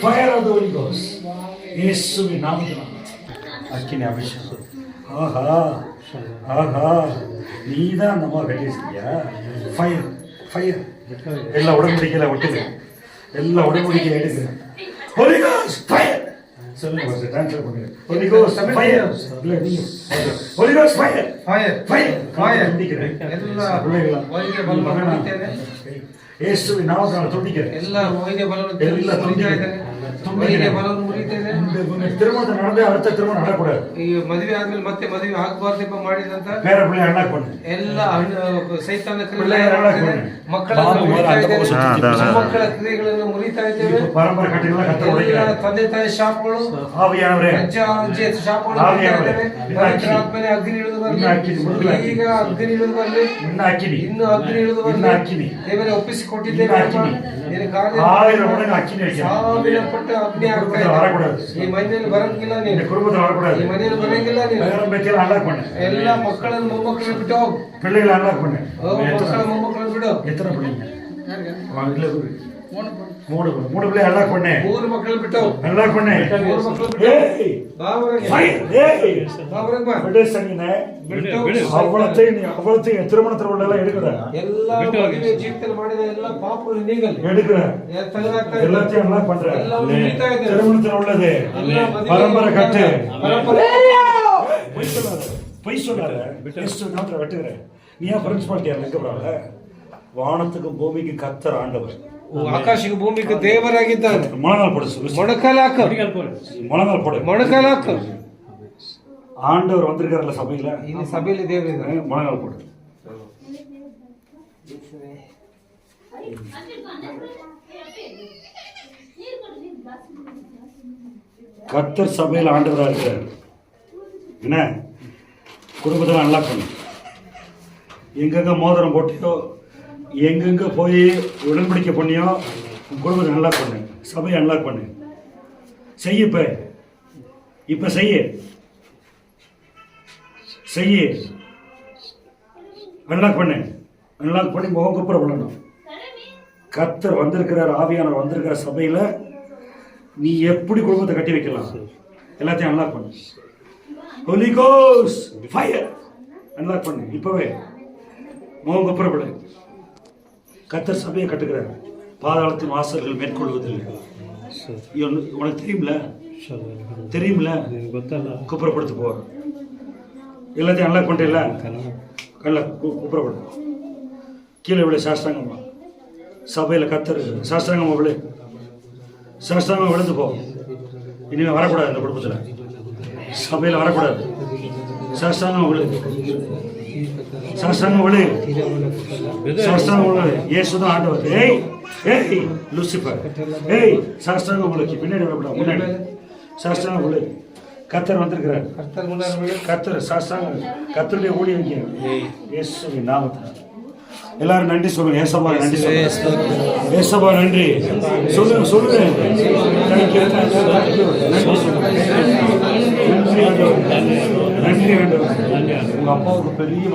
Fire of the holy ghost. இயேசுவின் நாமத்தினால அக்கினி அபிஷேகம். ஆஹா ஆஹா, நீதான் அந்த மாதிரி கட்டியா? Fire fire. எல்லா உடம்படிக்கையில ஒட்டுங்க, எல்லா உடம்படிக்கையை எடுங்க. ஹோலி கோஸ்ட் ஃபயர் சொல்லுங்க பாஸ்டர், ட்ரான்ஸ்லேட் பண்ணுங்க. Holy ghost fire. இல்ல நீங்க holy ghost fire fire fire fire துடிக்கிறேன். எல்லா பிள்ளைகளா வைத்திய பலம் துடிக்கிறேன். இயேசுவின் நாமத்தால துடிக்கிறேன். எல்லா வைத்திய பலம் துடிக்கிறேன். வைத்திய பலம் ಮುರಿತೇನೆ. திருமணம் நடந்து அடுத்த திருமணம் நடக்கூடாது. ಈ ಮದುವೆ ಆದ್ಮೇಲೆ ಮತ್ತೆ ಮದುವೆ ಆಗಬಾರ್ದು ಎಂಬ ಮಾಡಿದಂತ ಬೇರೆ பிள்ளை ಅಣ್ಣಕ್ಕೆ பண்ணு. ಎಲ್ಲ ಸೈತಾನ ಕ್ರಿಯೆಗಳನ್ನು ಮಕ್ಕಳನ್ನು ಮುರಿತಾ ಇದ್ದೇವೆ. ಮಕ್ಕಳ ಕ್ರಿಯೆಗಳನ್ನು ಮುರಿತಾ ಇದ್ದೇವೆ. ಪರಂಪರೆ ಕಟ್ಟೆಗಳ ಕತ್ತ ಹೊಡೆಯುತ್ತಾರೆ. ತಂದೆ ತಾಯಿ ಶಾಪಗಳು, ಆವಿಯಾನವರೇ, ಅಜ್ಜ ಅಜ್ಜಿ ಶಾಪಗಳು, ಆವಿಯಾನವರೇ, ಆತ್ಮನೇ ಅಗ್ನಿ ಇಳಿದು ಬರಲಿ. ಈಗ ಅಗ್ನಿ ಇಳಿದು ಬರಲಿ. ಇನ್ನು ಅಗ್ನಿ ಇಳಿದು ಬರಲಿ. ದೇವರೇ ಒಪ್ಪಿಸಿಕೊಟ್ಟಿದ್ದೇವೆ. ನಿನ್ನ ಕಾರ್ಯ ಆಯಿರ ಒಳಗೆ ಅಗ್ನಿ ಇಳಿಸಿ ಸಾವಿನ ಪಟ್ಟ ಅಗ್ನಿ ಆಗ್ತಾ ಇದೆ. ಈ ಮನೆಯಲ್ಲಿ ಬರಂಗಿಲ್ಲ ನೀನು, ಕುಟುಂಬದಲ್ಲಿ வரக்கூடாது. ಈ ಮನೆಯಲ್ಲಿ ಬರಂಗಿಲ್ಲ ನೀನು. ಬೇರೆ ಅನ್ಲಾಕ್ பண்ணு. ಎಲ್ಲ ಮಕ್ಕಳನ್ನು ಮೊಮ್ಮಕ್ಕಳನ್ನು ಬಿಟ್ಟು ಹೋಗು. பிள்ளைகளை அன்லாக் பண்ணு. ಮಕ್ಕಳ ಮೊಮ್ಮಕ್ಕಳನ್ನು ಬಿಡು. எத்தனை பிள்ளைங்க? வாங்கல மூணு பிள்ளை அன்லாக் பண்ணு. மூணு மக்கள் ಬಿಟ್ಟು அன்லாக் பண்ணு. மூணு மக்கள் ಬಿಟ್ಟು ஏய் பாவரங்க ஏய் பாவரங்க ಬಿಡು ಸಂಗಿನ ಬಿಡು. ಅವಳತೆ திருமணத்துல உள்ள எல்லாம் எடுக்கற. எல்லா மகிமை ஜீவிதத்தில் ಮಾಡಿದ ಎಲ್ಲ ಪಾಪಗಳು ನೀಗಲಿ. எடுக்கற. எல்லாத்தையும் அன்லாக் பண்ற. திருமணத்துல உள்ளது பரம்பரை கட்டு. பரம்பரை பொய் சொல்லாத. கிறிஸ்து நாமத்துல வெட்டுகிற. நீ ஏன் பிரின்சிபாலிட்டியா நிற்கப்படாத? வானத்துக்கும் பூமிக்கு கர்த்தர் ஆண்டவர். ಆಕಾಶಕ್ಕೆ ಭೂಮಿಗೆ ದೇವರಾಗಿದ್ದಾನೆ. ಮೊಳಕಾಲು போடு. ಮೊಳಕಾಲು போடு. ಮೊಳಕಾಲು. ஆண்டவர் வந்திருக்காருல சபையில. இந்த சபையில தேவன் இருக்காரு. ಮೊಳಕಾಲು போடு. கர்த்தர் சபையில ஆண்டவரா இருக்காரு. என்ன குடும்பத்தை அன்லாக் பண்ணு. எங்கெங்க மோதிரம் போட்டியோ, எங்கெங்க போய் உடன்படிக்கை பண்ணியோ, குடும்பத்தை அன்லாக் பண்ணு. சபையை அன்லாக் பண்ணு. செய்ய இப்ப செய்ய அன்லாக் பண்ணு. அன்லாக் பண்ணி முகம் குப்புற பண்ணணும். கர்த்தர் வந்திருக்கிறார், ஆவியானவர் வந்திருக்கிற சபையில நீ எப்படி குடும்பத்தை கட்டி வைக்கலாம்? எல்லாத்தையும் அன்லாக் பண்ணு. ஹோலி கோஸ்ட் ஃபயர் அன்லாக் பண்ணு. இப்பவே முகம் குப்புறப்படு. கர்த்தர் சபையை கட்டுகிறார். பாதாளத்தின் வாசல்கள் மேற்கொள்வதில்லை. உனக்கு தெரியும்ல குப்புறப்படுத்து போற. எல்லாத்தையும் அன்லாக் பண்ணிட்டேல்ல, கல்ல குப்புறப்படு. கீழே விழு. சாஷ்டாங்கம்மா சபையில கர்த்தர். சாஷ்டாங்கம்மா விழு. சாஷ்டாங்கம்மா விழுந்து போ. இனிமே வரக்கூடாது. இந்த குடும்பத்துல சபையில வரக்கூடாது. சாஷ்டாங்கம்மா விழு. சாஷ்டாங்கம்மா விழு. சாஷ்டாங்கம்மா விழு. இயேசுதான் ஆண்டவர். ஏய் லூசிபர். ஏய் சாஷ்டாங்கம்மா விழுக்கு. பின்னாடி வரக்கூடாது, முன்னாடி. சாஷ்டாங்கம்மா விழு. கர்த்தர் வந்திருக்கிறார். கர்த்தர் சாஷ்டாங்க. கர்த்தருடைய ஊழியங்க இயேசுவின் நாமத்தில் எல்லாரும் நன்றி சொல்லுங்க. ஏசப்பா நன்றி சொல்லுங்க. ஏசப்பா நன்றி சொல்லுங்க. நன்றி. உங்க அப்பாவுக்கு பெரிய